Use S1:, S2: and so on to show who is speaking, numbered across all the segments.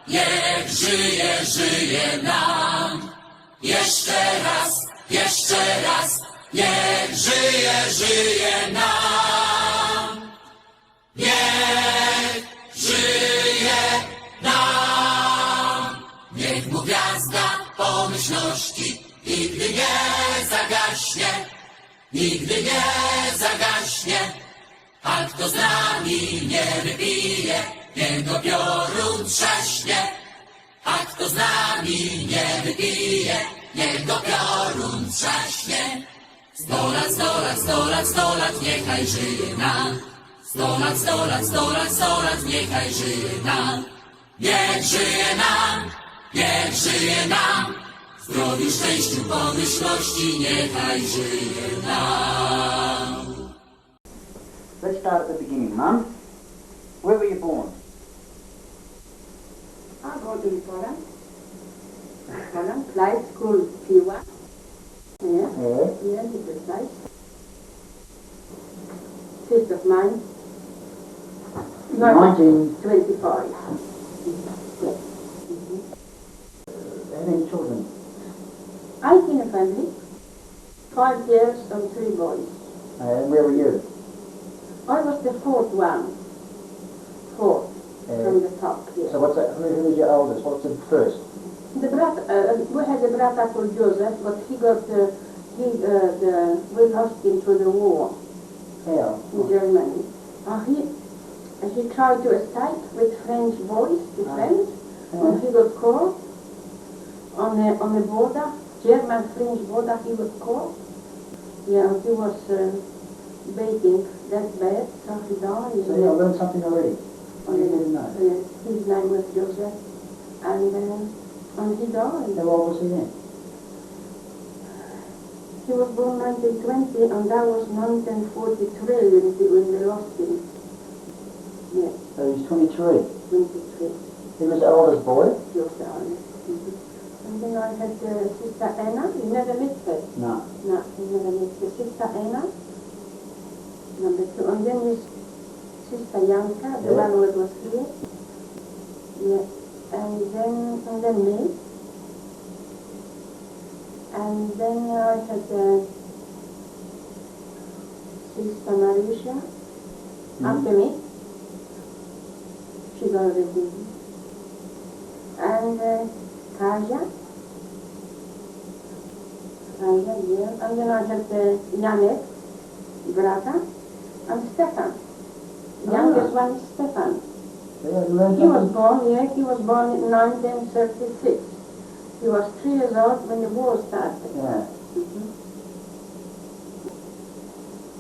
S1: Niech żyje, żyje nam. Jeszcze raz, niech żyje, żyje nam. Niech żyje nam. Niech mu gwiazda pomyślności nigdy nie zagaśnie, nigdy nie zagaśnie. A kto z nami nie wypije, niech go piorun trzaśnie. A kto z nami nie wypije, niech go piorun trzaśnie. 100 lat, 100 lat, 100 lat, 100 lat, niechaj żyje nam. 100 lat, 100 lat, 100 lat, 100 lat, niechaj żyje nam. Niech żyje nam, niech żyje nam. W zdrowiu, szczęściu, pomyślności, niechaj żyje nam.
S2: Let's start at the beginning. Mum, where were you born?
S3: I go to Poland. Poland, flight school, Pila. Yeah. Yeah, to be precise. 5th of May, 1925. Yes.
S2: How many children?
S3: I in a family, 5 girls and 3 boys.
S2: And where were you?
S3: I was the fourth one. Fourth from the top. Yes.
S2: So what's that? Who was your oldest? What's the first?
S3: The we had a brother called Joseph, but he got we lost him to the war.
S2: How?
S3: In Germany. He tried to escape with French boys, the friends, and he got caught on the border, German-French border. He was caught. Yeah, he was beating that bad, so he died.
S2: So I learned something already. I didn't know.
S3: His name was Joseph, and he died.
S2: How old was he then?
S3: He was born 1920, and that was 1943 when we lost him. Yes.
S2: So he's 23.
S3: 23.
S2: He was the oldest boy?
S3: He was the oldest. And then I had Sister Anna. You never met her?
S2: No.
S3: No, you never met her. Sister Anna, number 2. And then his Sister Janka, the one who was here. Yeah. And then me. And then I had Sister Marisha, after me. She's already. And Kaja, yeah. And then I had Janet, brother, and Stefan. Youngest one is Stefan. He was born in 1936. He was 3 years old when the war started.
S2: Yeah.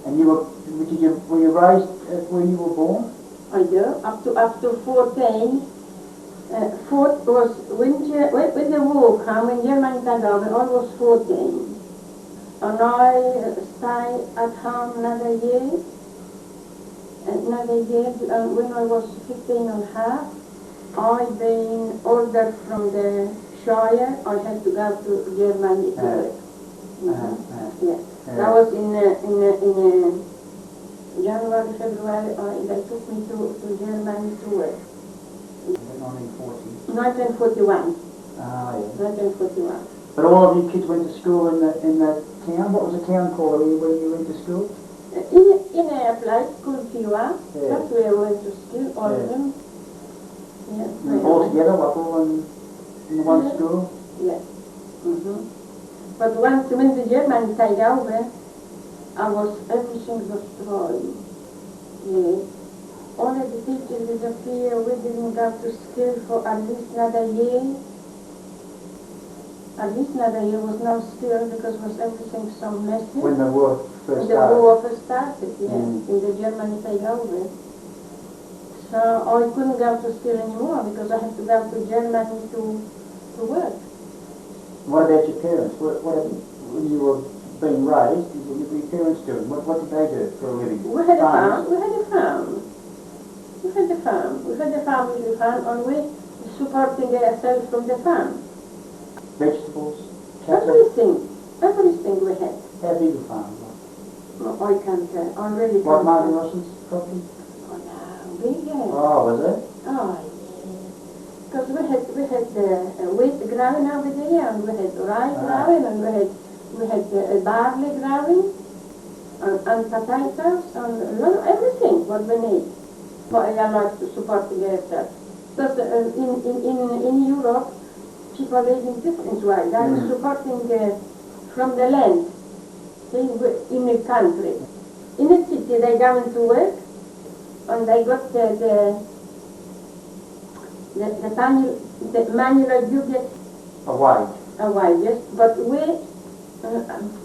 S2: And were you raised when you were born?
S3: I do, up to 14. Fourth was when the war came, when Germany took over, I was 14. And I stayed at home another year. When I was 15 and a half, I'd been ordered from the Shire. I had to go to Germany to work. Yeah. That was in January, February. They took me to Germany to work.
S2: 1940.
S3: 1941.
S2: Ah, yeah.
S3: 1941.
S2: But all of you kids went to school in that town? What was the town called where you went to school?
S3: In a place called Pila.
S2: Yeah.
S3: That's where I went to school, all of them. Yeah.
S2: And all together, like all in one school?
S3: Yes. But once when the Germans take over, everything was destroyed. Yeah. All of the teachers disappeared. We didn't go to school for at least another year. At least another year was no school because was everything so messy.
S2: When the war first started?
S3: When the war first started, yeah. When the Germans take over. So I couldn't go to school anymore because I had to go to Germany to work.
S2: What about your parents? When you were being raised, what were your parents doing? What did they do for a living?
S3: We had a farm. We had a farm, and we supporting ourselves from the farm.
S2: Vegetables? Cattle?
S3: Everything we had.
S2: How big a farm?
S3: No, I can't tell. I really
S2: Like
S3: can't
S2: Martin
S3: tell.
S2: Ross's property?
S3: Oh, no, big, yeah.
S2: Oh, was it?
S3: Oh, yeah. because we had wheat growing over there, and we had rye growing, and we had barley growing, and potatoes, and a lot of everything what we need. But I like to support together. Because in Europe, people live in different ways. They are supporting from the land, in the country. In the city, they go into work, and they got the manual duty.
S2: A wage.
S3: A wage, yes. But we,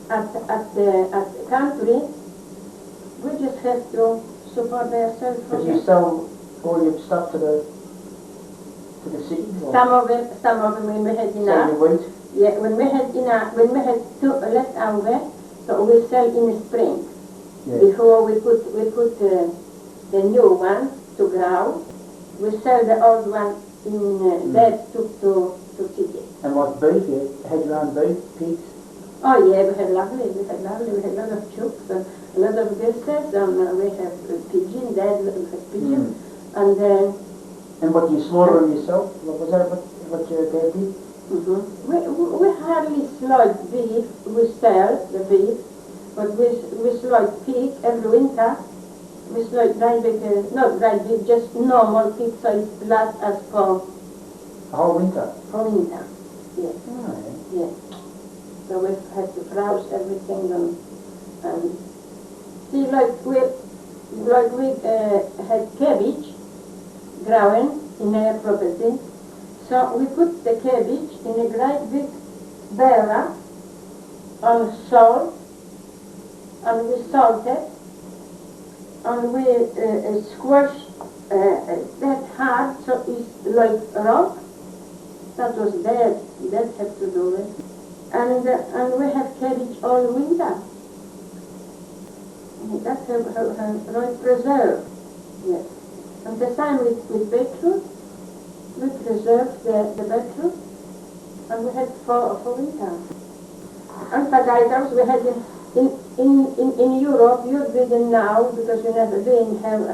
S3: at the country, we just have to support ourselves.
S2: Did you sell all your stuff to the city?
S3: Some of them when we had enough.
S2: Sell your wheat?
S3: Yeah, when we had left over, so we sell in the spring.
S2: Yeah.
S3: Before we put the new one to grow, we sell the old one in that to city.
S2: And what beef? You had your own beef, pigs?
S3: Oh yeah, we had lovely. We had a lot of chooks, and a lot of geese, and we have pigeon. Dad had pigeon,
S2: And what you slaughter them yourself? Was that what your dad did?
S3: We hardly slaughter beef. We sell the beef, but we slaughter pig every winter. We slaughter not dried beef, just normal pig, so it lasts us for
S2: The whole winter?
S3: for winter. Yes,
S2: Oh,
S3: yes. So we have to browse everything and see, like we had cabbage growing in our property. So we put the cabbage in a great big barrel on salt, and we salt it, and we squash that hard so it's like rock. That was Dad had to do it. And we have cabbage all winter. That's a right preserve. Yes. And the same with beetroot. We preserve the beetroot, and we had for winter. And potatoes we had in Europe. You didn't know because you never been how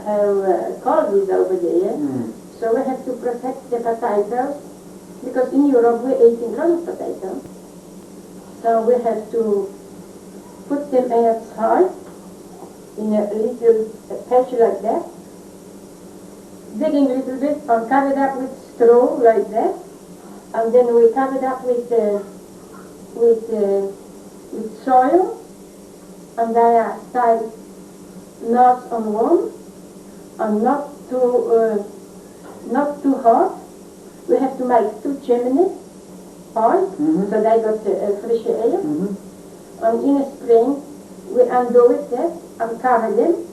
S3: cold is over there. So we have to protect the potatoes because in Europe we're eating a lot of potatoes. So we have to put them outside in a little patch like that, digging a little bit and cover it up with straw like that, and then we cover it up with soil, and they are stay nice and warm and not too hot. We have to make 2 chimneys on, so they got fresh air. And in the spring, we undo it there and cover them,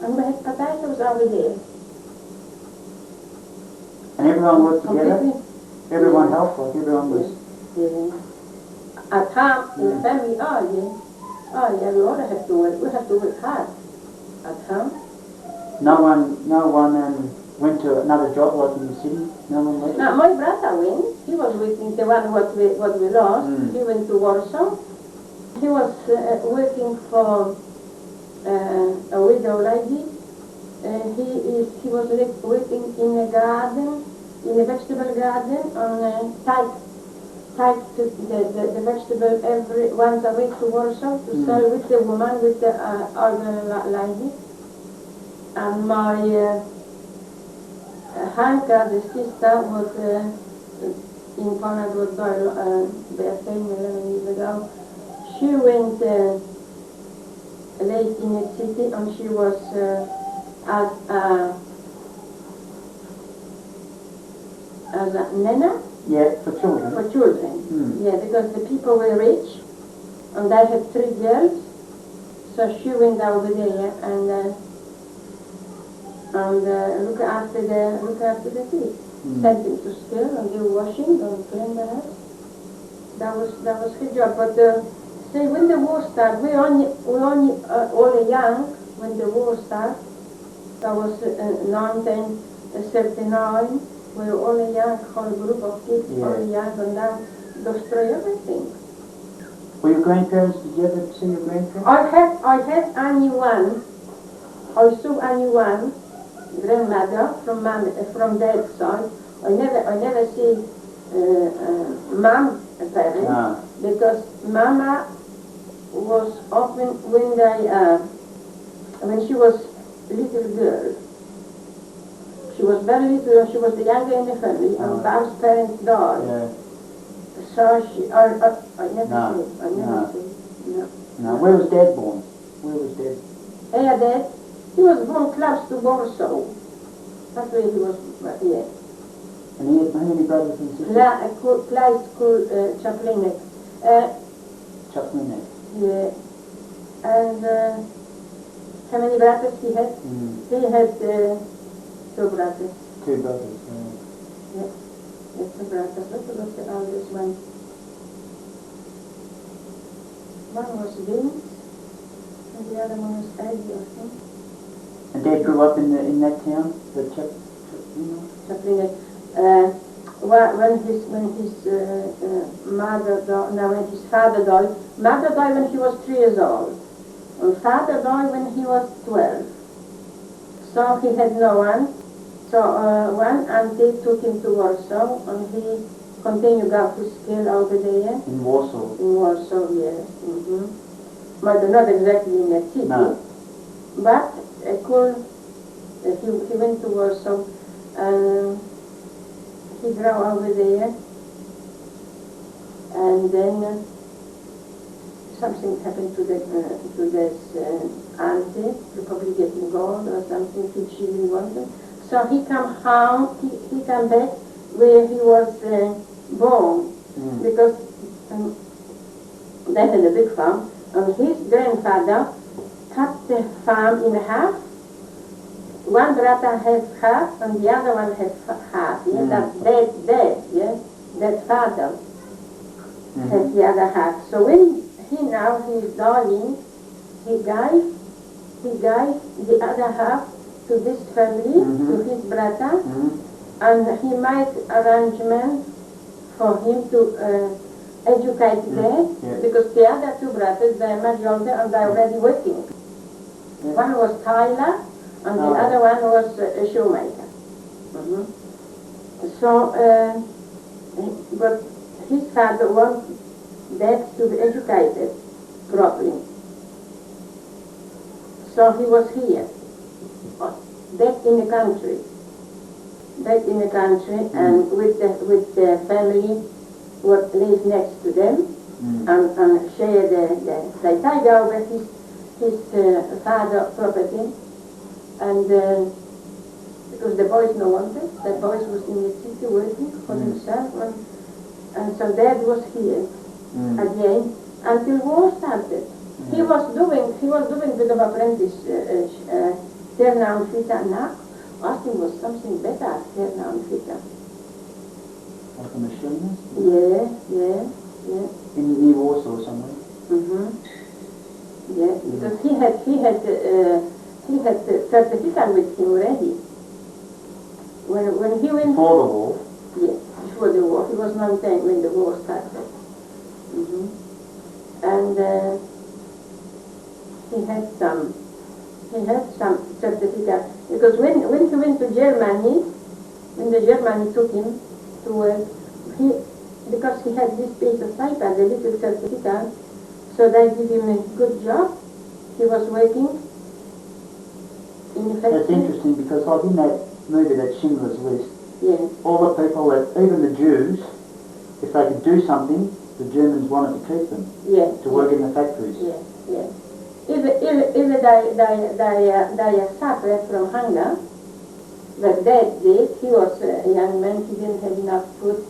S3: and we have potatoes over there.
S2: And everyone worked together? Everyone helped, like everyone was...
S3: Yeah. At home, in the family, oh yeah, we all have to work. We have to work hard at home.
S2: No one went to another job like in the city? No one went?
S3: Now, my brother went. He was working, the one what we lost. He went to Warsaw. He was working for a widow lady. He was working in a garden, in a vegetable garden, on take the vegetable once a week to Warsaw to sell with the woman, with the other lady. And my Hanka, the sister, was in Poland, was there 11 years ago. She went late in the city, and she was as a nana.
S2: Yeah, for children.
S3: For children. Yeah, because the people were rich, and they had 3 girls. So she went over there and look after the kids. Send them to school and do washing and clean the house. That was her job. But see, when the war started, we only all young when the war started. That was 1939. We were all a young whole group of kids, all young, and now destroy everything.
S2: Were your grandparents? Did you ever see your grandparents?
S3: I had only one. I saw only one grandmother from Dad's side, I never see mom parents
S2: No.
S3: because mama was often when she was little girl. She was very little. She was the younger in the family, and Bob's parents died.
S2: Yeah.
S3: So she, I never
S2: No.
S3: see. I never
S2: No.
S3: see. No.
S2: No. Where was Dad born? Where was Dad?
S3: Dad, he was born close to Warsaw. That's where he was. Yeah.
S2: And he had how many brothers and sisters?
S3: Play school chaplinek.
S2: Chaplinek.
S3: Yeah. And how many brothers he had?
S2: Mm.
S3: He had 2 brothers.
S2: 2 brothers.
S3: Yeah. Yes, 2 brothers. Look at the oldest one. One was Vince, and the other one was Eddie, I think.
S2: And Dad grew up in that town, the
S3: Chaplinek. When his when his father died. Mother died when he was 3 years old, and father died when he was 12. So he had no one. So one auntie took him to Warsaw, and he continued go to school over there.
S2: In Warsaw.
S3: In Warsaw, yes. But not exactly in the city.
S2: No.
S3: But he went to Warsaw, and he grew over there, and then something happened to this auntie, probably getting gold or something which she didn't want to. So he come home, he come back where he was born, because they had a big farm, and his grandfather cut the farm in half. One brother has half, and the other one has half. Yeah, that's dad, yeah, that father has the other half. So when he's dying, he gave the other half to this family, to his brother, and he made arrangements for him to educate them, because the other 2 brothers, they are much older and they are already working. One was Tyler, and the other one was a shoemaker. So, but his father wanted Dad to be educated properly. So he was here, back in the country, and with the family what lives next to them, and share they take over his father property, and because the boys no wanted, the boys was in the city working for himself, and so Dad was here again until war started. He was doing a bit of apprentice Terna and Fita now. Austin was something better, Terna and Fita.
S2: Like a machinist?
S3: Yeah.
S2: In near Warsaw somewhere?
S3: Yeah, because he had certificate with him already. When he went...
S2: Before the war?
S3: Yeah, before the war. He was 19 when the war started. And he had some certificate, because when he went to Germany, when the Germany took him to work, because he had this piece of paper, the little certificate, so they give him a good job. He was working in the factory.
S2: That's interesting, because like in that movie, that Schindler's List,
S3: Yeah.
S2: all the people that, even the Jews, if they could do something, the Germans wanted to keep them
S3: Yeah.
S2: to work in the factories.
S3: Yeah, yeah. If they suffered from hunger, but Dad did. He was a young man. He didn't have enough food.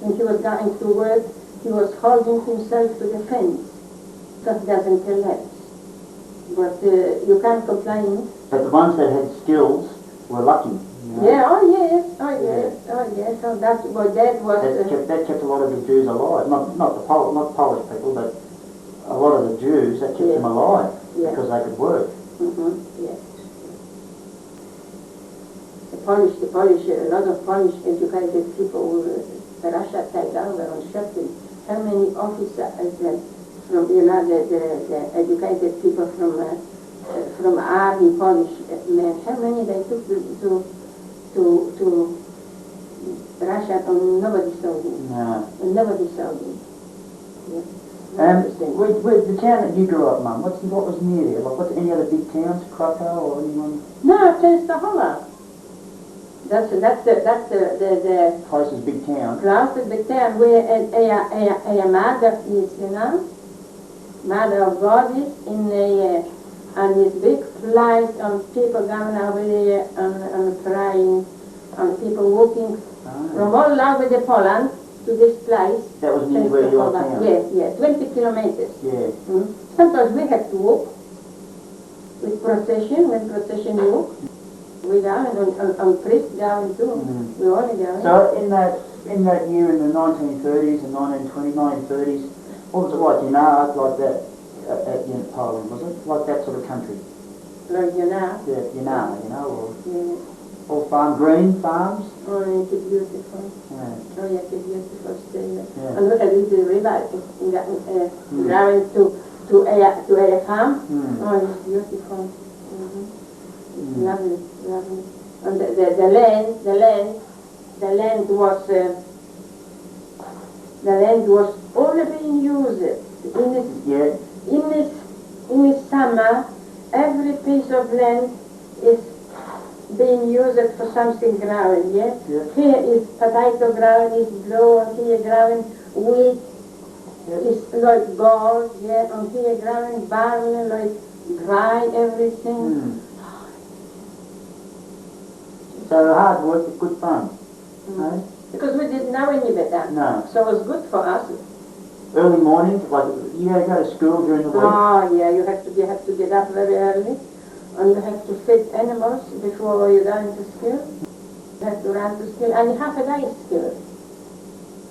S3: When he was going to work, he was holding himself to the fence so he doesn't collapse. But you can't complain.
S2: But the ones that had skills were lucky. You know?
S3: Yeah. Oh yes. So that's what Dad was.
S2: That kept a lot of the Jews alive. Not Polish people, but a lot of the Jews, that kept them alive because they could work.
S3: Yes. The Polish, a lot of Polish educated people, Russia take over and shut them. How many officers from, the educated people from army, Polish men, how many they took to Russia, and nobody saw him.
S2: No.
S3: And nobody saw him. Yeah.
S2: With the town that you grew up, Mum, what was near there? Like, what's any other big towns, Krakow or anyone?
S3: No, Częstochowa. That's the
S2: Closest big town.
S3: closest big town where a mother is, you know. Mother of God is in a, and this big flight of people going over there and crying, and people walking from all over the Poland to this place.
S2: That was near where you are now?
S3: Yes, 20 kilometers.
S2: Yeah.
S3: Sometimes we have to walk with procession, when procession walk. We go and priests going too. We all go.
S2: So in that year in the 1930s and 1920s, 1930s, what was it like, you know, like that at Poland, was it? Like that sort of country?
S3: Like you know.
S2: Yeah, you know, or
S3: Yeah.
S2: all green farms?
S3: Oh, it's beautiful.
S2: Yeah.
S3: Oh, yes, it's beautiful still.
S2: Yeah.
S3: And look at this river going to a farm. Oh, it's beautiful. It's lovely, lovely. And the land was all being used. In the summer, every piece of land is being used for something growing, yeah? Here is potato growing, is blue, and here growing wheat, is like gold, yeah? And here growing barley, like dry everything.
S2: So hard work, good fun. No?
S3: Because we didn't know any better.
S2: No.
S3: So it was good for us.
S2: Early morning, like you had to go to school during the week.
S3: Oh yeah, you have to get up very early, and you have to feed animals before you go into school. You have to run to school, and half a day school.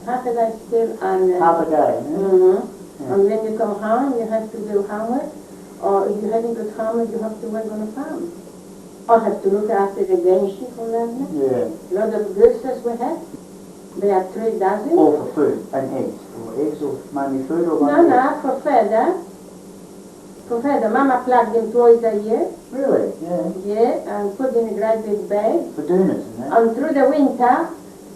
S3: Half a day school, and
S2: half a day. Yeah?
S3: And when you come home, you have to do homework, or if you haven't got homework, you have to work on a farm. Or have to look after the grain sheep or whatever.
S2: Yeah.
S3: A lot of gooses we had. They are 3 dozen.
S2: All for food and eggs. Or eggs or mainly food or
S3: No, for feather. For feather. Mama plugged them twice a year.
S2: Really? Yeah.
S3: Yeah, and put in a great big bag.
S2: For dinners and that?
S3: And through the winter,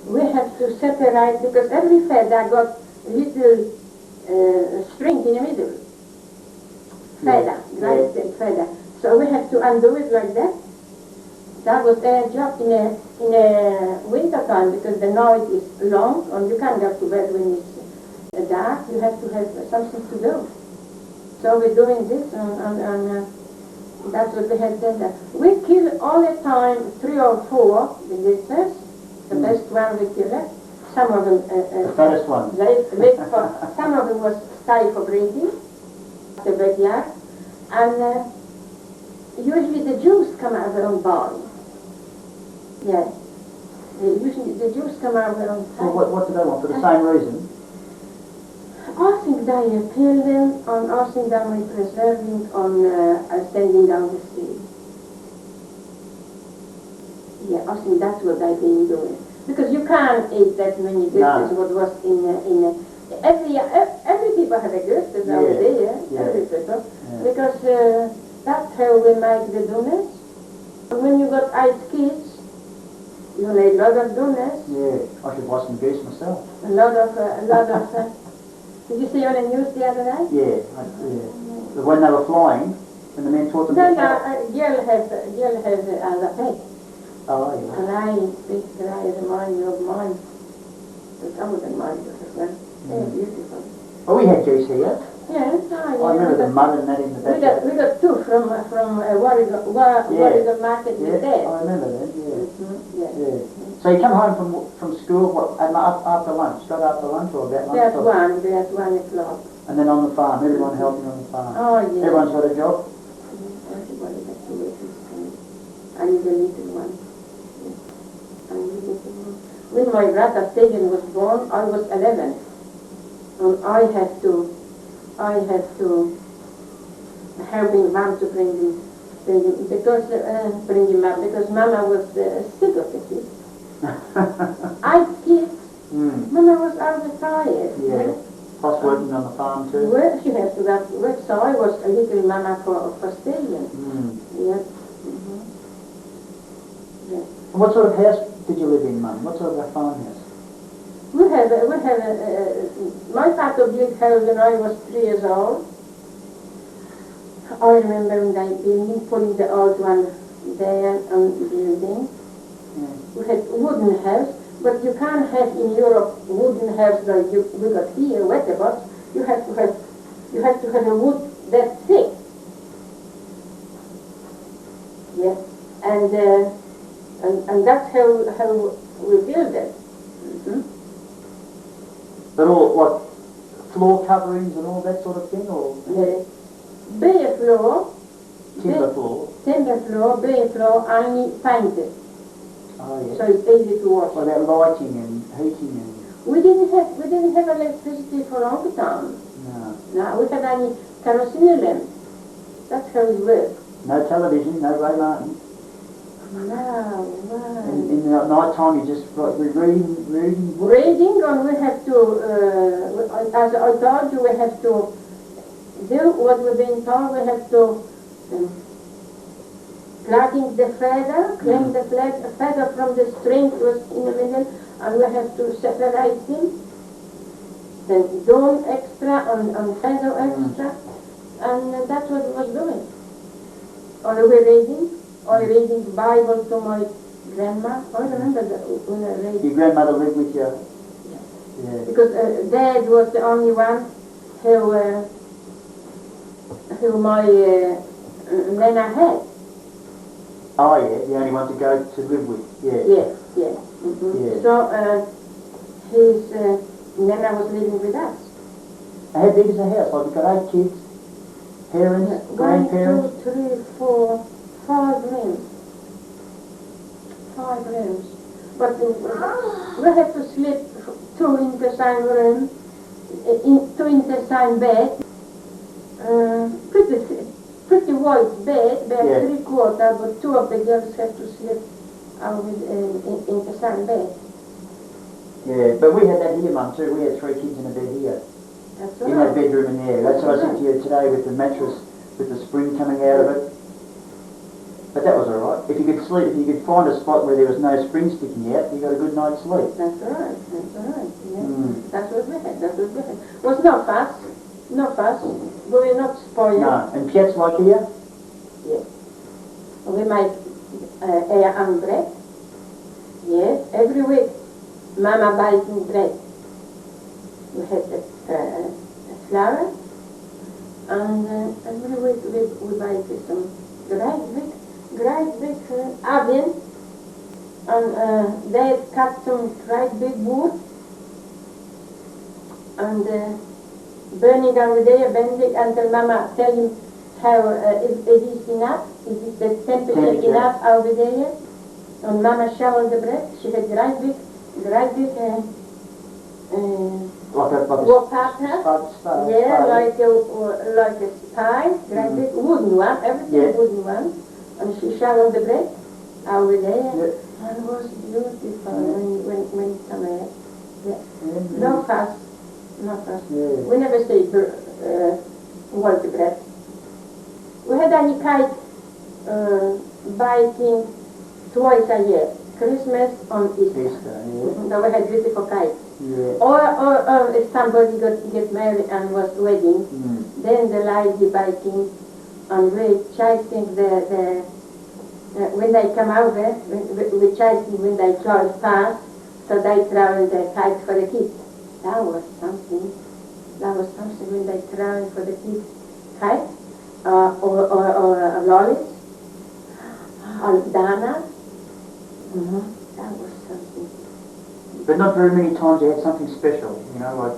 S3: we have to separate, because every feather got a little string in the middle. Feather, great big feather. So we have to undo it like that. That was their job in a winter time, because the night is long and you can't go to bed when it's dark. You have to have something to do. So we're doing this, and that's what we had done. We kill all the time 3 or 4 lizards. The best one we kill. Some of them
S2: the fattest one.
S3: some of them was stay for breeding, the backyard, and usually the Jews come over and buy. Yeah. Usually the Jews come over and buy.
S2: Well, what do they want? For the same reason?
S3: I think they kill them, and I think they will preserve them on sending down the sea. Yeah, I think that's what they've been doing. Because you can't eat that many gooses. What was in every people have a goose over there.
S2: Yeah.
S3: Every people. Yeah. Because that's how we make the donuts. And when you got 8 kids, you need a lot of donuts.
S2: Yeah, I should buy some goose myself.
S3: A lot of. Did you see on the news the other day?
S2: Yeah. When they were flying, when the men taught them to fly.
S3: Girl has a pet.
S2: Oh, yeah.
S3: And I remind you of mine. But I wouldn't mind it as well. They're beautiful.
S2: Oh, we had geese here.
S3: Yeah,
S2: I remember the mud and that in the back.
S3: We got 2 from Warrigal Market in the day.
S2: I remember that, yeah.
S3: Yeah.
S2: So you come home from school after lunch, straight after lunch or about lunch?
S3: There's 1 o'clock.
S2: And then on the farm, everyone helping on the farm.
S3: Oh, yeah.
S2: Everyone's got a job?
S3: Everybody has to work this time. I need a little one. When my brother Stephen was born, I was 11. And I had to help Mom to bring him up, because Mama was sick of the kids. 8 kids. Mama was overtired.
S2: Yeah. Plus working on the farm too?
S3: Well, she has to go to work, so I was a little Mama for Stephen. Yeah. Yeah.
S2: And what sort of house did you live in, Mum? What sort of a farmhouse?
S3: my father built house when I was 3 years old. I remember when they building, putting the old one there and building.
S2: Yeah.
S3: We had wooden house, but you can't have in Europe wooden house like we got here, letterbox. You have to have a wood that thick. Yes, and that's how we build it. Mm-hmm.
S2: But all, what, floor coverings and all that sort of thing, or
S3: Bare floor,
S2: timber floor?
S3: timber floor, bare floor, only painted,
S2: Oh, yes.
S3: so it's easy to wash.
S2: Well, that lighting and heating and...
S3: We didn't have electricity for a long time.
S2: No.
S3: No, we had only kerosene lamps. That's how it worked.
S2: No television, no Ray Martin.
S3: No.
S2: In the night time, you just like reading.
S3: Reading, and we have to, as I told you, we have to do what we've been told. We have to plucking the feather, clean the feather from the string was in the middle, and we have to separate them. Then dawn extra and feather extra, and that's what we was doing. Or we reading Bible to my grandma. I remember when I read.
S2: Your grandmother lived with you?
S3: Yes.
S2: Yeah.
S3: Because Dad was the only one who my Nana had.
S2: Oh yeah, the only one to go to live with. Yeah.
S3: Yes. Mm-hmm.
S2: Yeah.
S3: So his Nana was living with us.
S2: How big is the house? Like you've got 8 kids, parents,
S3: 1,
S2: grandparents?
S3: 2, 3, 4, 5 rooms. 5 rooms. But we had to sleep 2 in the same room, 2 in the same bed. Pretty wide bed,
S2: Yeah.
S3: 3/4, but 2 of the girls had to sleep in the same bed.
S2: Yeah, but we had that here, Mum, too. We had 3 kids in a bed here.
S3: That's
S2: In
S3: all
S2: that
S3: right.
S2: bedroom in there. That's what I said to you today with the mattress, with the spring coming out of it. But that was all right. If you could sleep, if you could find a spot where there was no spring sticking out, you got a good night's sleep.
S3: That's all right. Yeah.
S2: Mm.
S3: That's what we had. Was not fast. We were not spoiled.
S2: No. And Piet's like here?
S3: Yes. We make air and bread. Yes, every week. Mama baking bread. We had flour, and every week we bake some great big oven, and they cut some great big wood, and burning over there, bending until Mama tell him how if it is enough, is the temperature enough over there, and Mama shoveled the bread. She had great big
S2: Like a
S3: wallpaper.
S2: spade.
S3: Yeah, like a spine, great big wooden one, everything wooden one. And she shoveled the bread over there, and it was beautiful when it came out. Yeah. No fuss.
S2: Yeah.
S3: We never say white bread. We had any kite baking twice a year, Christmas and Easter. So we had beautiful kites.
S2: Yeah.
S3: Or if somebody get married and was wedding, then the lady baking, and we chasing the when they come over, we chasing when they drive past, so they throw the kite for the kids. That was something when they throw for the kids kite, or lollies, or donuts. That was something.
S2: But not very many times you had something special, you know, like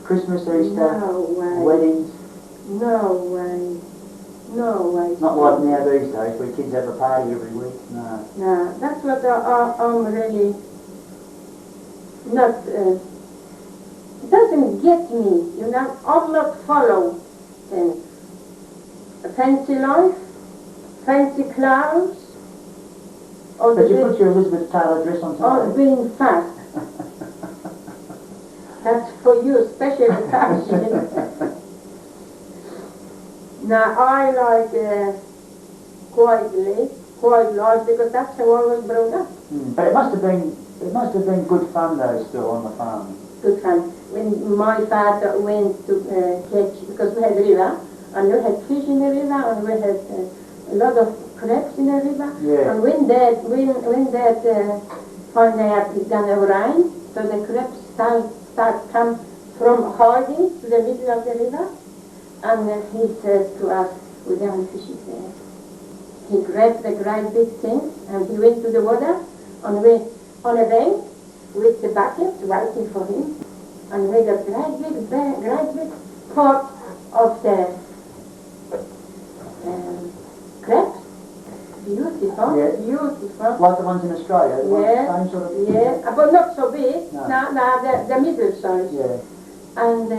S2: Christmas, Easter,
S3: No way.
S2: weddings.
S3: No way.
S2: Not like now these days where kids have a party every week. No.
S3: No, that's what I'm really not. It doesn't get me, you know. I'm not follow things. A fancy life, fancy clothes. Or
S2: But you put your Elizabeth Taylor dress on
S3: or
S2: today.
S3: being fast. That's for you, especially fashion. Now I like quiet life because that's how I was brought up.
S2: But it must have been It must have been good fun though still on the farm.
S3: Good fun. When my father went to catch, because we had a river, and we had fish in the river, and we had a lot of crabs in the river.
S2: Yeah.
S3: And when that found out it's gonna rain, so the crabs start come from hiding to the middle of the river, and he says to us, "We're going fishing there." He grabbed the great big thing, and he went to the water, and we on a bank with the bucket waiting for him, and we got great big pot of the crabs. Beautiful,
S2: Yes.
S3: beautiful.
S2: Like the ones in Australia, the ones,
S3: Yeah,
S2: same sort of...
S3: yeah, but not so big.
S2: No.
S3: No, the middle size.
S2: Yeah.
S3: And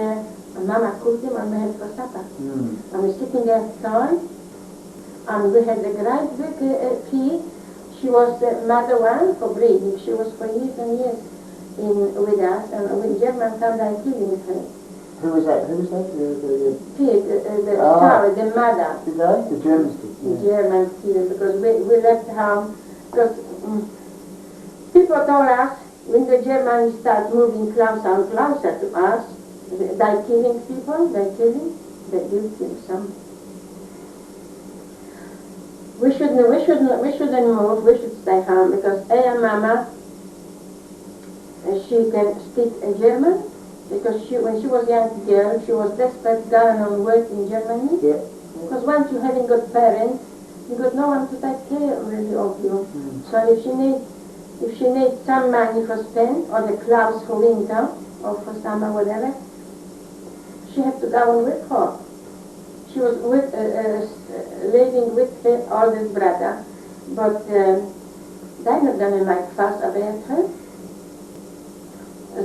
S3: Mama cooked them and we had for supper.
S2: Mm.
S3: And we sitting there outside, and we had a great big pig. She was the mother one for breeding. She was for years and years with us, and when German came, they killed her.
S2: Who was that? The
S3: Pig, sorry, the mother.
S2: Did they? The Germans did.
S3: The
S2: Yeah.
S3: Germans killed because we left home. Because people told us when the Germans start moving closer and closer to us, they're killing people, they do kill some. We shouldn't move, we should stay home because Mama, she can speak German because when she was a young girl, she was desperate going on work in Germany.
S2: Yeah.
S3: Because once you haven't got parents, you got no one to take care really of you.
S2: Mm.
S3: So if she needs some money for spend or the clothes for winter or for summer, whatever, she had to go and work hard. She was living with her oldest brother, but they're not going to make fuss about her.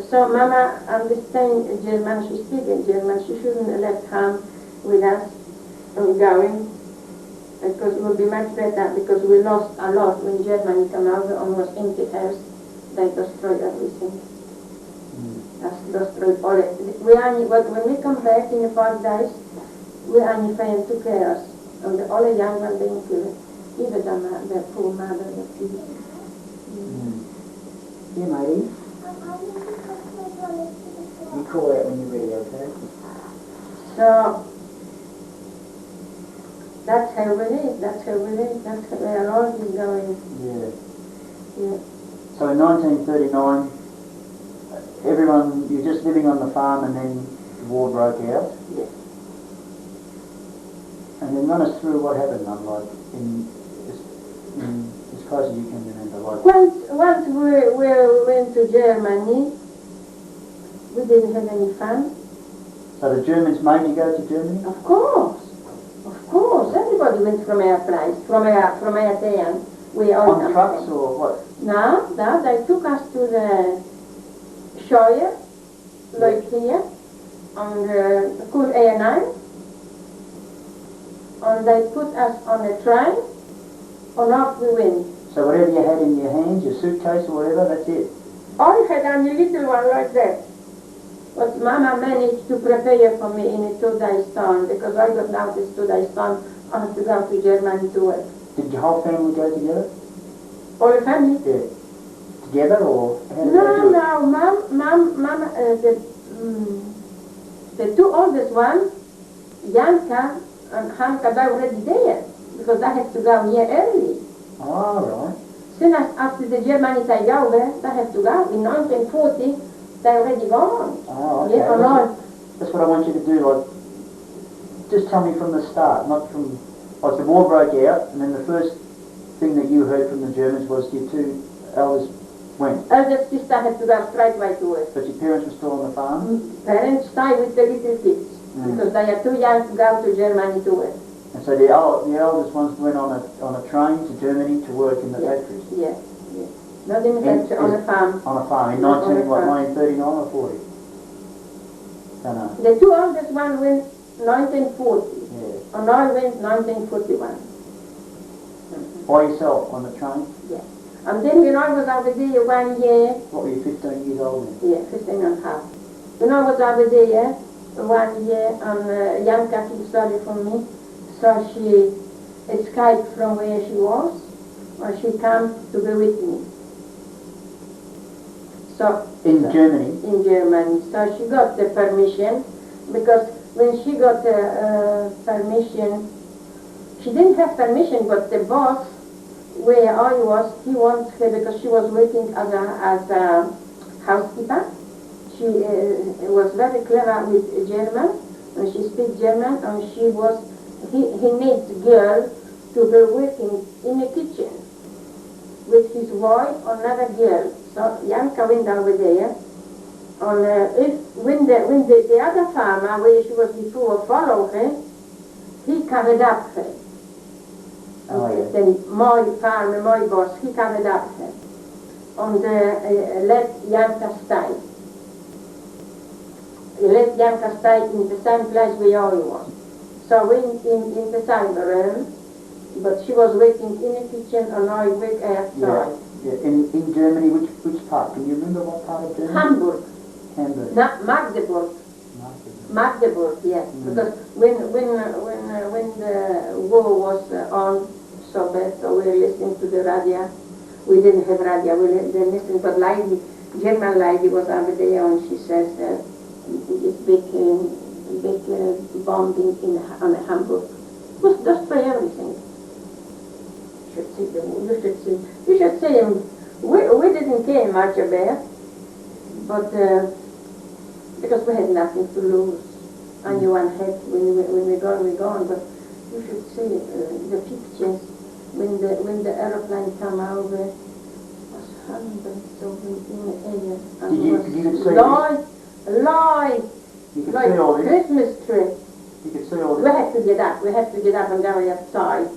S3: So Mama understands German, she speaks German, she shouldn't have left home with us and going, because it would be much better, because we lost a lot when Germany came over, almost empty house, they destroyed everything. Destroyed all it. When we come back in 5 days, we only find 2 carers, and all the young ones being killed, even the poor mother, the kids.
S2: Yeah, matey. You call out when you're ready, okay?
S3: So, that's how we live, that's how we are always going.
S2: Yeah.
S3: Yeah.
S2: So in 1939, everyone, you're just living on the farm and then the war broke out?
S3: Yes.
S2: And then run us through what happened, like, in as close as you can remember. Like,
S3: Once we went to Germany, we didn't have any fun.
S2: so the Germans made you go to Germany?
S3: Of course. Everybody went from our place, from our town. We all
S2: On
S3: come
S2: trucks
S3: there.
S2: or what?
S3: No, they took us to the Shire, like here, on the Cool A9. And they put us on a train, and off we went.
S2: So whatever you had in your hands, your suitcase or whatever, that's it?
S3: I had only a little one like that. But Mama managed to prepare for me in a 2 days time, because I got notice 2 days time I had to go to Germany to work.
S2: Did your whole family go together?
S3: All the family?
S2: Yeah. Together or? How did they do it?
S3: No, Mama, the 2 oldest ones, Janka and Hanka, they were already there, because they had to go here early.
S2: Oh, right.
S3: Soon as after the Germany take over, they have to go. In 1940, they're already gone.
S2: Oh, okay.
S3: Yeah, or not.
S2: That's what I want you to do, like, just tell me from the start, not from, like the war broke out, and then the first thing that you heard from the Germans was your 2 eldest went.
S3: Eldest sister had to go straight away to work.
S2: But your parents were still on the farm?
S3: Parents stay with the little kids, because they are too young to go to Germany to work.
S2: And so the eldest ones went on a train to Germany to work in the factories?
S3: Yeah. Not in the factory, on a farm.
S2: On a farm, in
S3: On a
S2: 1939 or 40? Don't know.
S3: The 2 oldest one went 1940,
S2: Yeah.
S3: and I went 1941.
S2: By yourself on the train?
S3: Yeah. And then when I was over there 1 year,
S2: What were you, 15 years old then?
S3: yeah, 15 and a half. When I was over there 1 year, and Janka felt sorry for me, so she escaped from where she was, and she came to be with me. So
S2: In Germany?
S3: In Germany. So she got the permission, because when she got the permission, she didn't have permission, but the boss where I was, he wanted her because she was working as a housekeeper. She was very clever with German, and she speaks German, and he needs girl to be working in the kitchen with his wife, another girl. So Janka went over there, and when the other farmer where she was before followed her, he covered up her.
S2: Oh, yeah.
S3: Then my farmer, my boss, he covered up her. And let Janka stay. He let Janka stay in the same place where I was. So we in the same room, but she was working in the kitchen and I worked outside.
S2: Yeah. In Germany, which part? Can you remember what part of Germany?
S3: Hamburg.
S2: Hamburg.
S3: Not Magdeburg. Magdeburg, yes. Because when the war was on so bad, so we were listening to the radio. We didn't have radio, we were listening, but German lady was over there and she says this big bombing on Hamburg. It was just for everything. You should see him. We didn't care much about, but because we had nothing to lose. Only one had when we're gone. But you should see the pictures when the aeroplane come over. It was hundreds of them in the air. And
S2: You could see
S3: light,
S2: You could
S3: like
S2: see all this.
S3: Christmas tree.
S2: You could see all
S3: We
S2: this.
S3: had to get up. We had to get up and go outside.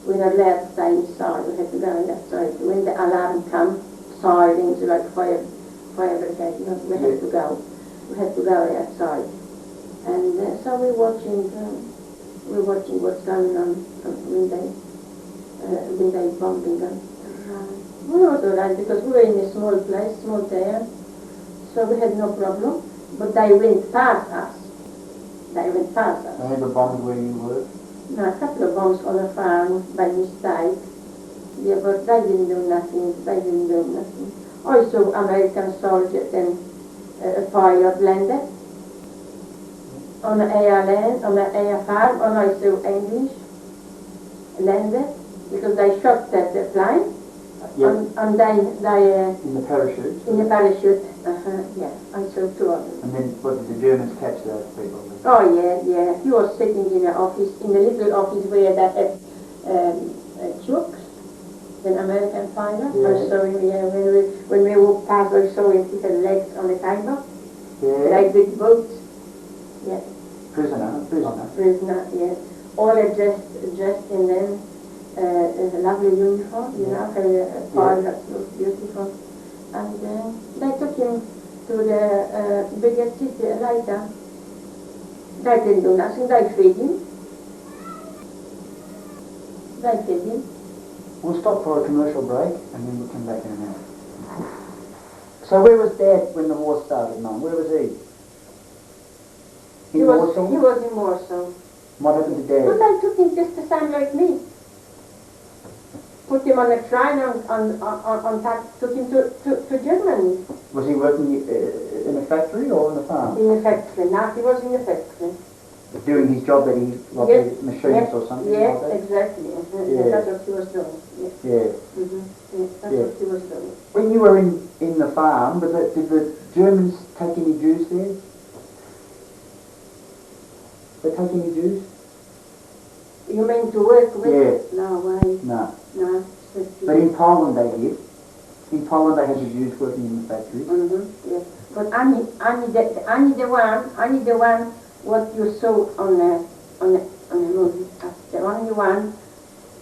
S3: We're not allowed to stay inside. We had to go outside. When the alarm comes, sirens like fire brigade. We had to go. We had to go outside. And so we're watching what's going on when they bombing us. We was alright because we were in a small place, small town, so we had no problem. But they went past us. They
S2: never bombed where you were?
S3: No, a couple of bombs on the farm by mistake. Yeah, but they didn't do nothing. I saw American soldiers and a pilot landed on the air farm, and I saw English landed because they shot at the plane.
S2: Yeah.
S3: And they
S2: In the parachute?
S3: in the parachute. Yeah, I saw two of them.
S2: And then what did the Germans catch those people?
S3: Oh yeah. He was sitting in the office, in the little office where they had chooks, an American pilot.
S2: Yeah.
S3: I saw him, when we walked past, I saw him, he had legs on the table,
S2: Yeah.
S3: like big boots. Yeah. Prisoner, yes. All dressed in them, a lovely uniform, her pilot was beautiful. And they took him to the bigger city later. They didn't do nothing, they fed him.
S2: We'll stop for a commercial break and then we'll come back in a minute. So where was Dad when the war started, Mum? Where was he? In Warsaw?
S3: He was in Warsaw.
S2: What happened to Dad?
S3: But they took him just the same like me. Put him on a train took him to Germany.
S2: Was he working in a factory or on the farm?
S3: In a factory. Now he was in a factory.
S2: Doing his job that he, like
S3: Yes,
S2: a machinist or something
S3: yes,
S2: like that?
S3: exactly.
S2: Yeah.
S3: That's what he was doing. Yes.
S2: Yeah.
S3: Yes, that's
S2: Yeah.
S3: what he was doing.
S2: When you were in the farm, did the Germans take any Jews there? They take any Jews?
S3: You mean to work with?
S2: Yeah.
S3: No way.
S2: No.
S3: No.
S2: But in Poland they did. In Poland they had the Jews working in the factories.
S3: Yes. But only the one what you saw on the movie. That's the only one,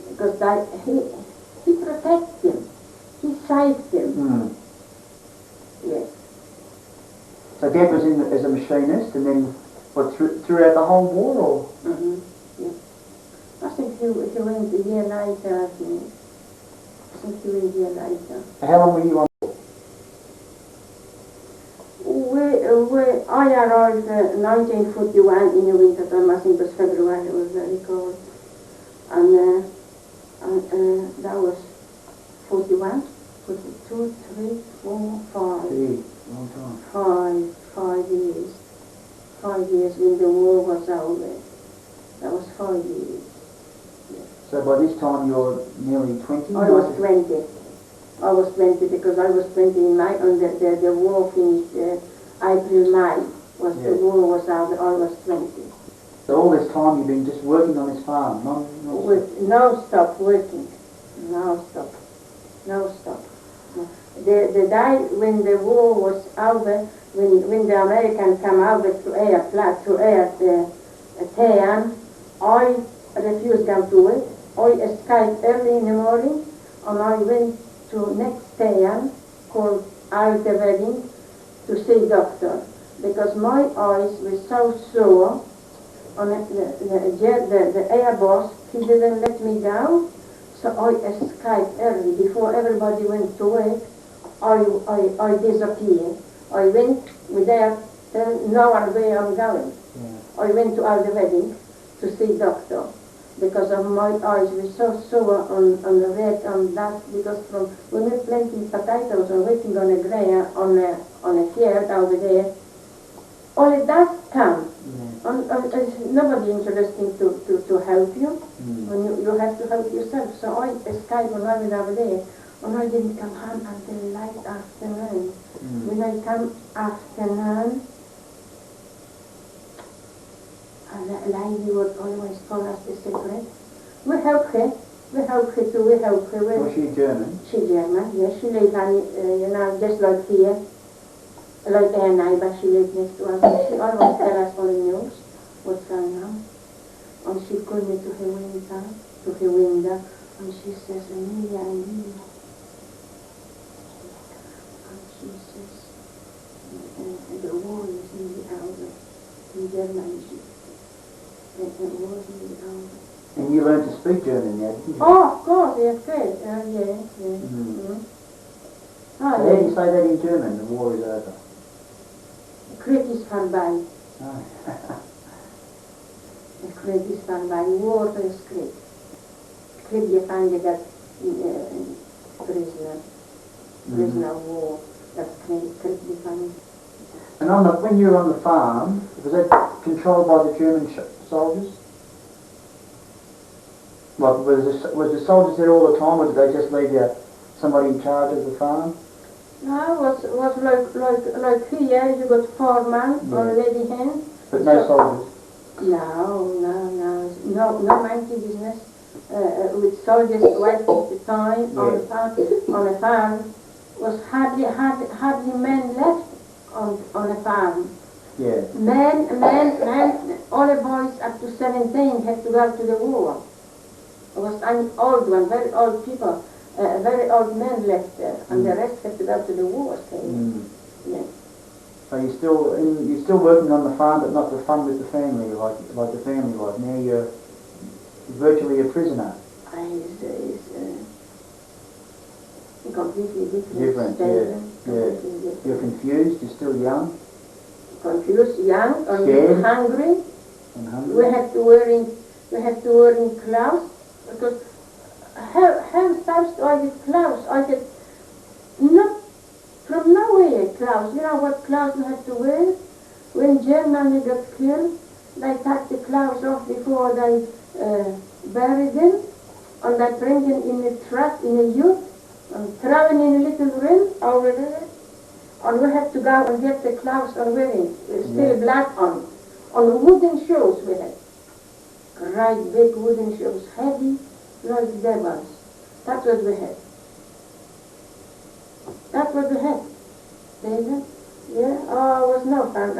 S3: because he protected him. He saved him.
S2: Mm.
S3: Yes.
S2: So Dad was in as a machinist, and then what throughout the whole war, or?
S3: Yes. I think he went a year later. I think he went a year later.
S2: How long were you on?
S3: I arrived 1941 in the winter time. I think it was February. It was very cold, and that was 41. put it 2, 3, 4, 5.
S2: Gee, long time.
S3: 5 years. 5 years when the war was over. That was 5 years.
S2: So by this time you're nearly 20?
S3: I was 20. I was 20 because I was 20 in May, and the war finished April, May. The war was over, I was 20.
S2: So all this time you've been just working on this farm?
S3: No stop working. No stop. No stop. The day when the war was over, when the Americans came over to air Teheran, I refused them to work. I escaped early in the morning, and I went to next Teheran, called Alte Wedding, to see doctor, because my eyes were so sore. And the air boss, he didn't let me down, so I escaped early before everybody went to work. I disappeared. I went there, no one where I'm going. Yeah. I went to Alte Wedding to see doctor, because of my eyes were so sore on the red and that, because from when we're planting potatoes and working on a grain on a field over there, all the dust comes. And nobody interesting to help you. When you have to help yourself. So I escaped when I went over there, and I didn't come home until late afternoon. When I come afternoon, and that lady would always call us the secret. We help her. We help her too. We help her.
S2: Was she German?
S3: She German, yes. She lives on, just like here. Like our neighbour, she lived next to us. She always tell us all the news, what's going on. And she called me to her window, and she says, Emilia. And she says, the war is nearly over in Germany. The war is nearly over.
S2: And you learned to speak German, yeah, didn't you?
S3: Oh, of course, yes, great. Yeah.
S2: So how do you say that in German, the war is over?
S3: Krieg ist vorbei. Krieg ist vorbei. War is Krieg. Krieg, you find that prisoner of war. That's Krieg defined.
S2: And when you were on the farm, was that controlled by the German soldiers? Like, was the soldiers there all the time, or did they just leave somebody in charge of the farm?
S3: No, it was like here, you got 4 men or lady hand.
S2: But no soldiers?
S3: No monkey business. With soldiers wasting the time on a farm. Was hardly men left on a farm.
S2: Yeah.
S3: Men, all the boys up to 17 had to go to the war. It was an old one, very old people. Very old men left there, and the rest had to go to the war. Yeah.
S2: So you're still working on the farm, but not the fun with the family, like the family life. Now you're virtually a prisoner.
S3: It's completely different.
S2: Different, yeah. You're confused. You're still young.
S3: Confused, young,
S2: scared,
S3: and hungry. We have to wear clothes, because how fast I get clothes? I get not from nowhere clothes. You know what clothes you have to wear? When Germany got killed, they took the clothes off before they buried them, and they bring them in a truck, in a ute, and throw them in a little rim over there. And we have to go and get the clothes and wearing, still black on wooden shoes we had. Great big wooden shoes, heavy like devils. That's what we had. That's what we had. David? Yeah? Oh, it was no fun.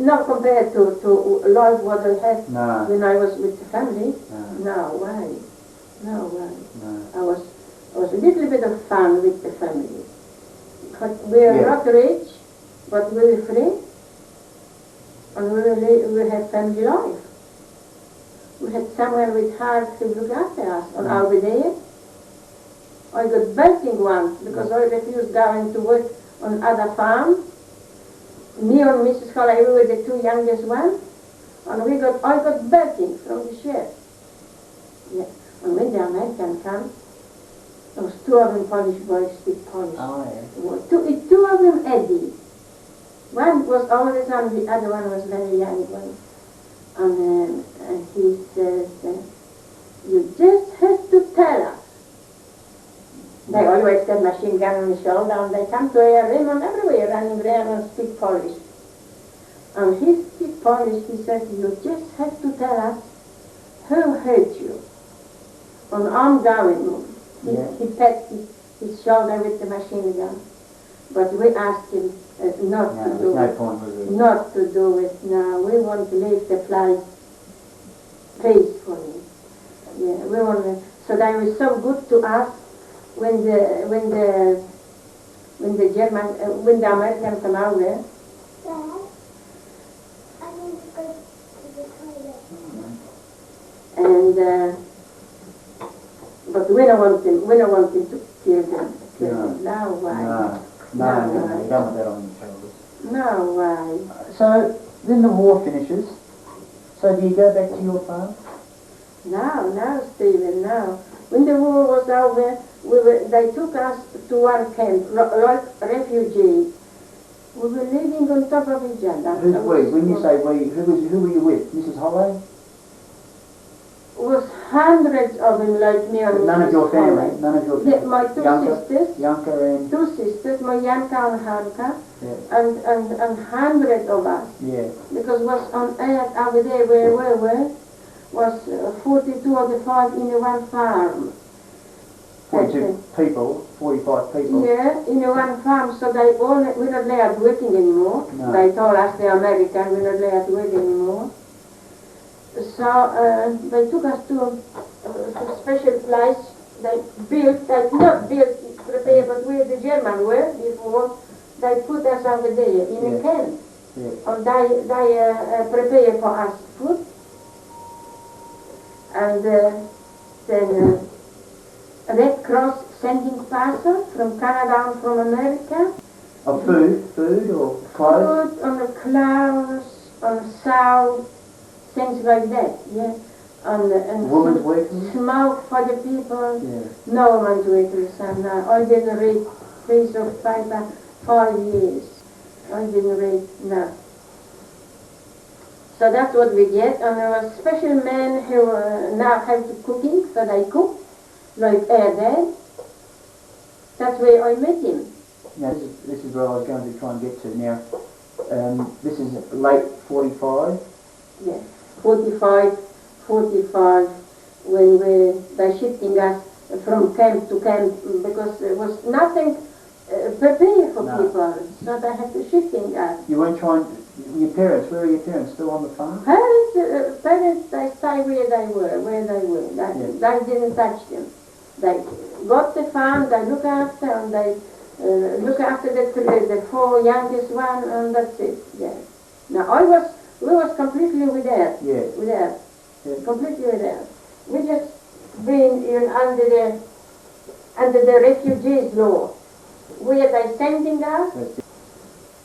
S3: No compared to life what I had when I was with the family. No way. I was a little bit of fun with the family. But we are not rich, but we were free. And we had family life. We had someone with heart to look after us. And over there, I got belting once because I refused going to work on other farms. Me and Mrs. Holly, we were the 2 youngest ones. And I got belting from the chef. Yeah. And when the American came, Those two of them Polish boys speak Polish.
S2: Oh, yeah.
S3: Two of them Eddie. One was older son, the other one was very young one. And he says, you just have to tell us. They always got machine gun on the shoulder and they come to Raymond everywhere running around and speak Polish. And he speaks Polish, he says, you just have to tell us who hurt you. And I'm going. He pats his shoulder with the machine gun. But we asked him not to do
S2: no
S3: it.
S2: point, was there?
S3: Not to do it now. We want to leave the place peacefully. Yeah, we want to, so they were so good to us when the Americans come over.
S4: Dad, I need to go to the toilet.
S3: And but we don't want them to kill them. No way.
S2: No, you don't want that on your shoulders.
S3: No way.
S2: So, then the war finishes. So do you go back to your farm?
S3: No, Stephen, no. When the war was over, they took us to one camp, refugees. We were living on top of each other.
S2: Who's we? When you say we, who were you with? Mrs. Holloway?
S3: It was hundreds of them like me and
S2: None of your family?
S3: Holloway.
S2: None of your family?
S3: My two sisters.
S2: Yanka and...
S3: Two sisters, my Yanka and Hanka,
S2: Yeah.
S3: and hundreds of us.
S2: Yeah.
S3: Because was on earth over there where we were, was 42 of the five in one farm.
S2: 42 people, 45 people.
S3: Yeah, in one farm, so they all, we're not allowed working anymore.
S2: No.
S3: They told us, the American, we're not allowed to work anymore. So they took us to a special place. They not built, prepared, but where the Germans were before, they put us over there in a camp.
S2: Yeah.
S3: And they prepared for us food. And then Red Cross sending parcel from Canada and from America.
S2: Of food or clothes?
S3: Food on the clothes, on salt, things like that, yeah. And
S2: Women's weekly?
S3: smoke for the people.
S2: Yeah.
S3: No woman's weekly, son. No. I didn't read piece of paper 5 years. I didn't read, no. So that's what we get. And there were special men who now have to cooking, so they cook, like Dad. That's where I met him.
S2: Now this is where I was going to try and get to. Now, this is late 45.
S3: Yeah, 45, when they shifting us from camp to camp, because there was nothing prepared for people, so they had to shifting us.
S2: You weren't trying, your parents, where are your parents? Still on the farm?
S3: Parents, they stay where they were. They didn't touch them. They got the farm, they look after, and they look after the four youngest one, and that's it. Yeah. Now we was completely without.
S2: Yeah.
S3: Without.
S2: Yeah.
S3: Completely without. We just been under the refugees law. Where they sending us,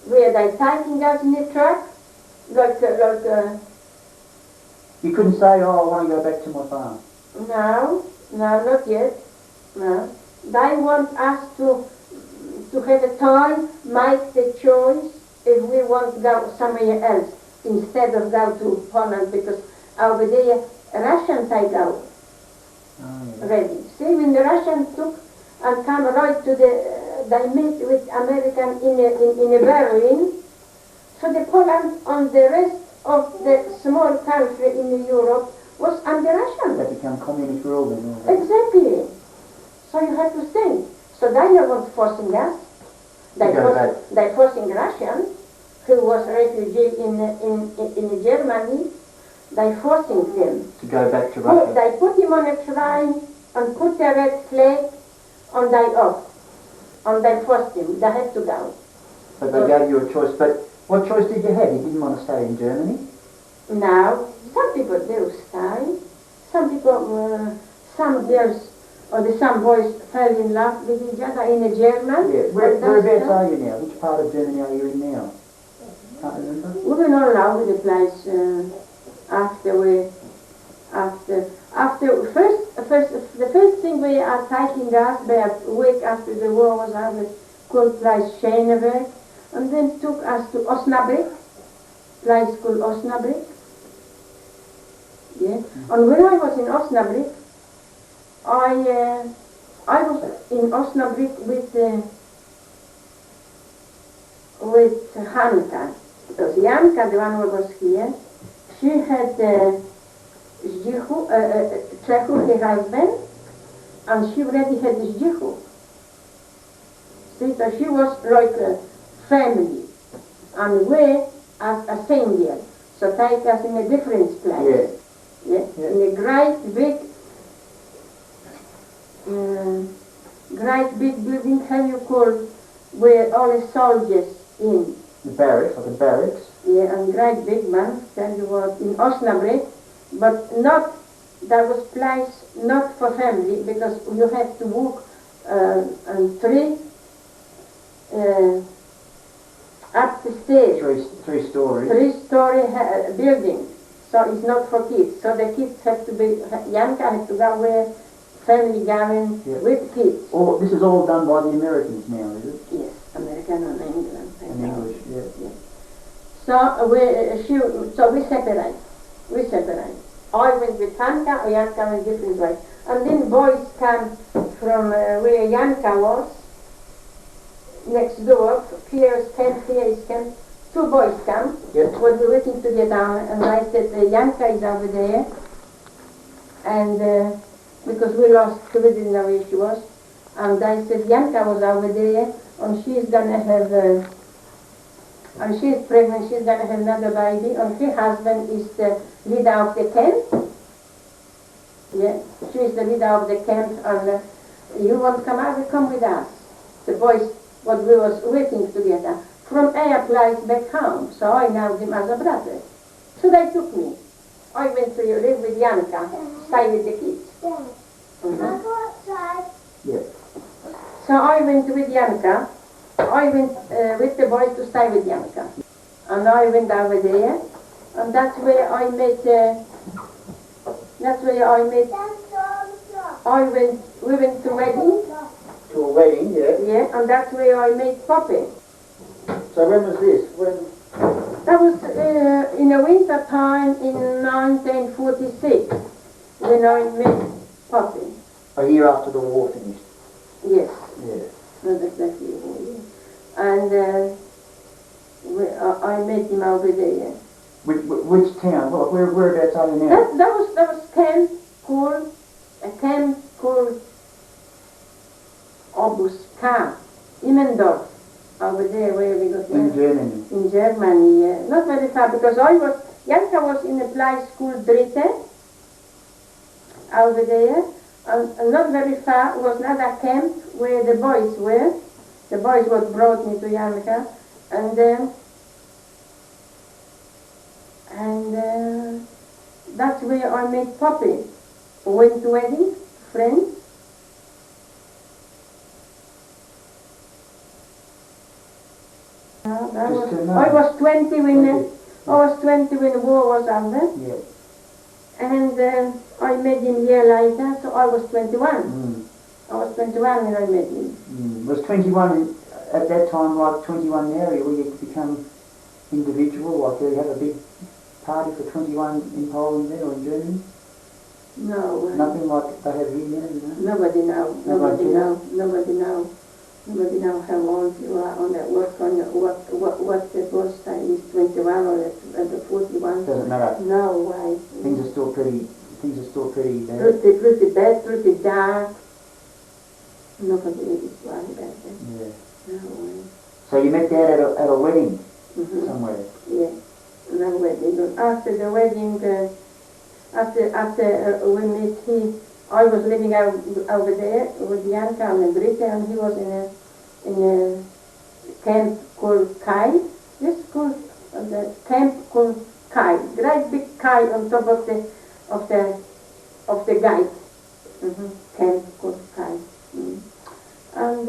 S3: where they taking us in the truck,
S2: You couldn't say, oh, I want to go back to my farm.
S3: No, not yet. No. They want us to have a time, make the choice if we want to go somewhere else instead of go to Poland, because over there Russians take out ready. See, when the Russians took and come right to they met with American in a Berlin, so the Poland and the rest of the small country in Europe was under Russian.
S2: They become communist rule then.
S3: Exactly. So you have to think. So they are not forcing us. They forcing Russians, who was refugee in Germany. They forcing them
S2: to go back to Russia.
S3: They put him on a train and put the red flag, and they off. And they forced him. They had to go.
S2: But they gave you a choice. But what choice did you have? You didn't want to stay in Germany?
S3: No. Some people do stay. Some people, some girls or some boys fell in love with each other in a German.
S2: Yeah. Whereabouts are you now? Which part of Germany are you in now? Can't remember.
S3: We've been all over the place after The first thing we are taking us about a week after the war was out of called place Schöneberg, and then took us to Osnabrück, place called Osnabrück. Yeah. And when I was in Osnabrück, I was in Osnabrück with Hanka. Because Janka, the one who was here, she had Zdzichu, Czechu, her husband, and she already had Zdzichu. See, so she was like a family, and we as a single. So take us in a different place. Yeah. In a great big building, how you call, where all the soldiers in.
S2: The barracks, like a barracks.
S3: Yeah, and great big one, tell you what, in Osnabrück, but not, that was place not for family, because you have to walk on up the stairs.
S2: Three stories.
S3: Three-story building, so it's not for kids. So the kids have to be, Janka had to go where family going with kids.
S2: Oh, this is all done by the Americans now, is it?
S3: Yes, American and England.
S2: And English, yeah.
S3: So we separate. I went with Janka, or Janka went different way. And then boys come from where Janka was, next door, here is camp. Two boys come, when we're waiting to get down, and I said, Janka is over there, and because we lost, we didn't know where she was, and I said, Janka was over there, and she's gonna have, and she's pregnant, she's gonna have another baby, and her husband is the leader of the camp. Yeah, she's the leader of the camp, and you want to come out, you come with us. The boys, what we was waiting together, from our place back home, so I know them as a brother. So they took me. I went to live with Janka, stay with the kids.
S4: Can I go outside?
S2: Yeah.
S3: So I went with Janka. I went with the boys to stay with Janka. And I went over there, and that's where I met, we went to wedding.
S2: To a wedding, yeah.
S3: Yeah, and that's where I met Poppy.
S2: So when was this?
S3: That was in the winter time in 1946, when I met Poppy.
S2: A year after the war finished.
S3: Yes.
S2: Yeah.
S3: Not exactly. And I met him over there.
S2: Which town? Whereabouts are you now?
S3: That was camp called Obuska, Immendorf, over there where we got
S2: In Germany.
S3: In Germany, yeah. Not very far, because Janka was in a place called Dritte, over there, and not very far was another camp where the boys were. The boys what brought me to Janka, and that's where I met Poppy. Went to wedding, friends. I was 20 when the war was over.
S2: Yeah.
S3: And I met him a year later, so I was 21.
S2: Mm.
S3: I was 21 when I met him.
S2: Was 21 at that time like 21 now, where you become individual, like you have a big party for 21 in Poland then, or in Germany?
S3: No.
S2: Nothing like they have here now, you know?
S3: Nobody know how old you are on that work, on the, what the boss time is, 21 or the 41.
S2: Doesn't matter.
S3: No way.
S2: Things are still pretty bad.
S3: Pretty bad, pretty dark. Nobody is worried about that.
S2: Yeah.
S3: No way.
S2: So you met Dad at a wedding somewhere?
S3: Yeah, no wedding. But after the wedding, after we met, I was living over there with Janka and Britta, and he was in a camp called Kai. This called the camp called Kai. Great big Kai on top of the gate. Camp called Kai. And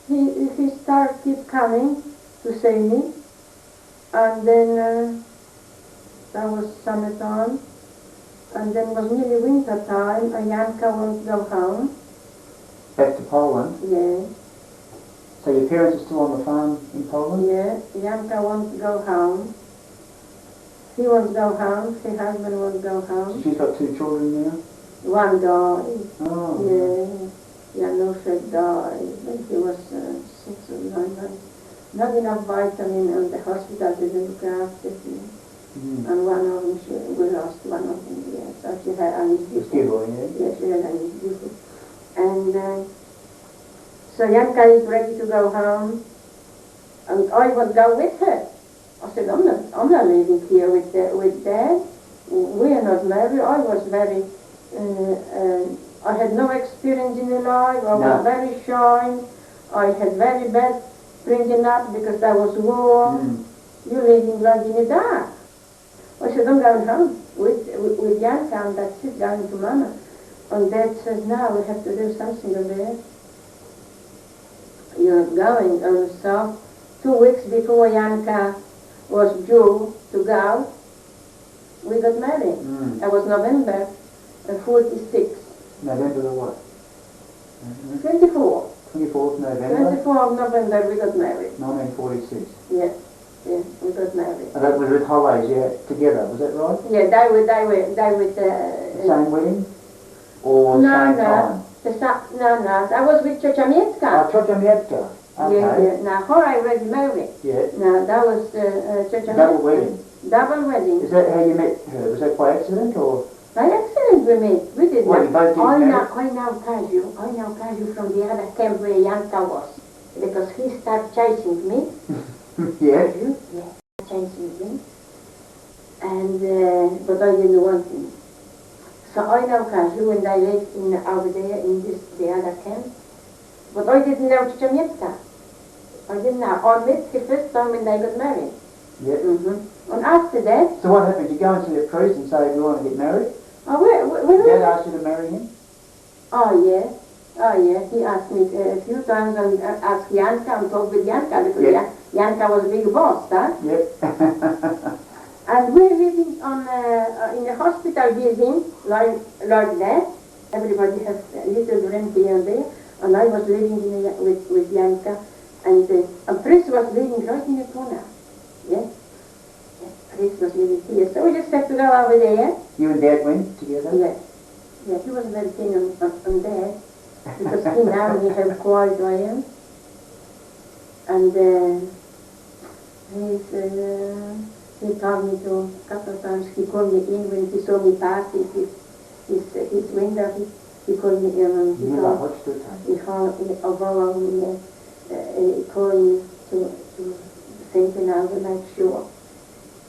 S3: he started keep coming to see me, and then that was summertime. And then was nearly winter time, and Janka wanted to go home.
S2: Back to Poland?
S3: Yeah.
S2: So your parents are still on the farm in Poland?
S3: Yeah, Janka wanted to go home. He wants to go home, her husband wants to go
S2: So
S3: home.
S2: she's got 2 children now?
S3: One died.
S2: Oh.
S3: Yeah. Janusz died when he was 6 or 9 months. Not enough vitamin, and the hospital didn't look after him.
S2: Mm.
S3: And one of them, we lost one of them, yeah. So she had
S2: It's beautiful, yeah?
S3: Yeah, she had anesthesia. And so Janka is ready to go home, and I would go with her. I said, I'm not leaving here with Dad. We are not married. I was very, I had no experience in life. I was very shy. I had very bad bringing up because there was war.
S2: Mm.
S3: You're living like in the dark. I said, I'm going home with Janka, and that's it, going to Mama. And Dad says, no, we have to do something about it. You're going. And so 2 weeks before Janka was due to go, we got married.
S2: Mm.
S3: That was November 46.
S2: November the what?
S3: 24.
S2: 24th November?
S3: 24 of November we got married.
S2: 1946.
S3: Yeah, we got married.
S2: And that was with holidays, yeah, together, was that right?
S3: Yeah, they were
S2: The same wedding? Or same time?
S3: No, that was with Ciocia Miecka.
S2: Oh, Ciocia Miecka. Okay.
S3: Yeah. Now, her I already married.
S2: Yeah.
S3: No, that was Ciocia Miecka.
S2: Double wedding.
S3: Double wedding.
S2: Is that how you met her? Was that by accident or?
S3: By accident we met. We did
S2: What,
S3: not.
S2: you both didn't
S3: I
S2: marry?
S3: know Kaju from the other camp where Janka was. Because he started chasing me.
S2: Yeah.
S3: Yeah, chasing me. And, but I didn't want him. So I know Kaju when they lived over there in the other camp. But I didn't know Ciocia Miecka. I didn't know. I met the first time when they got married.
S2: Yeah.
S3: Mm-hmm. And after that,
S2: So what happened? You go into the priest and say you want to get married?
S3: when
S2: Dad asked you to marry him?
S3: Oh yeah. He asked me a few times and asked Janka and talked with Janka because
S2: Yeah.
S3: Janka was a big boss, huh?
S2: Yep.
S3: And we're living on in a hospital building like that. Everybody has a little room here and there, and I was living with Janka, and Chris was living right in the corner. Yeah. Chris was living here, so we just had to go over there.
S2: You and Dad went together?
S3: Yeah. Yeah, he was very keen on that because he now he had quiet I am. And he told me to a couple of times. He called me in when he saw me passing his window. He called me in and he called me to think and I would make sure.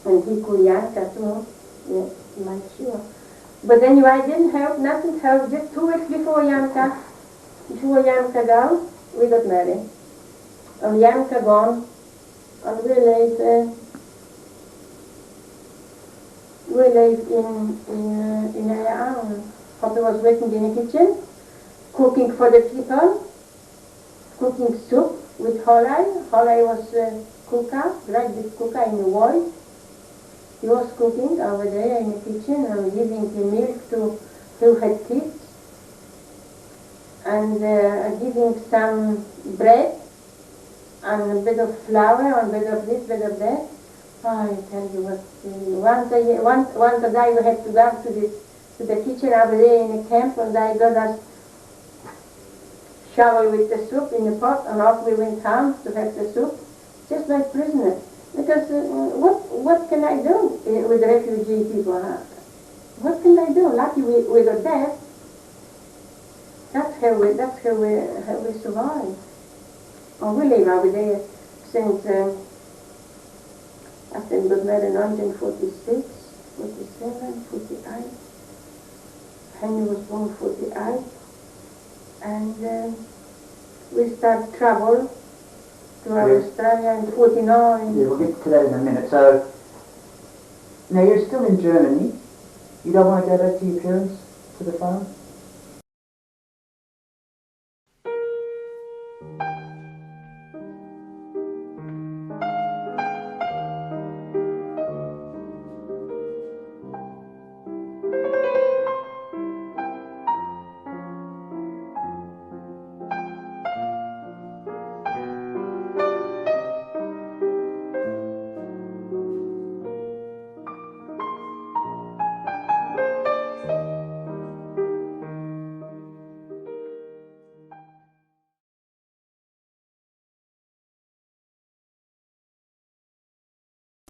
S3: And he called Janka too, yeah, to make sure. But anyway, I didn't help, nothing helped. Just 2 weeks before Janka go, we got married. And Janka gone, and we lived in a Papa was working in the kitchen, cooking for the people, cooking soup with Holly. Holly was cooker, great big cooker in the white. He was cooking over there in the kitchen and giving the milk to who had kids, and giving some bread and a bit of flour and a bit of this, bit of that. I tell you what, once a day we had to go to the kitchen over there in the camp, and they got us shovel with the soup in the pot, and off we went home to have the soup, just like prisoners. Because what can I do with refugee people? Huh? What can I do? Lucky we got that. That's how we survive. And we live over there since I think we got married in 1946, 47, 48. Henry was born 48, and we started travel to Australia in 49.
S2: Yeah, we'll get to that in a minute. So, now you're still in Germany. You don't want to go back to your parents, to the farm?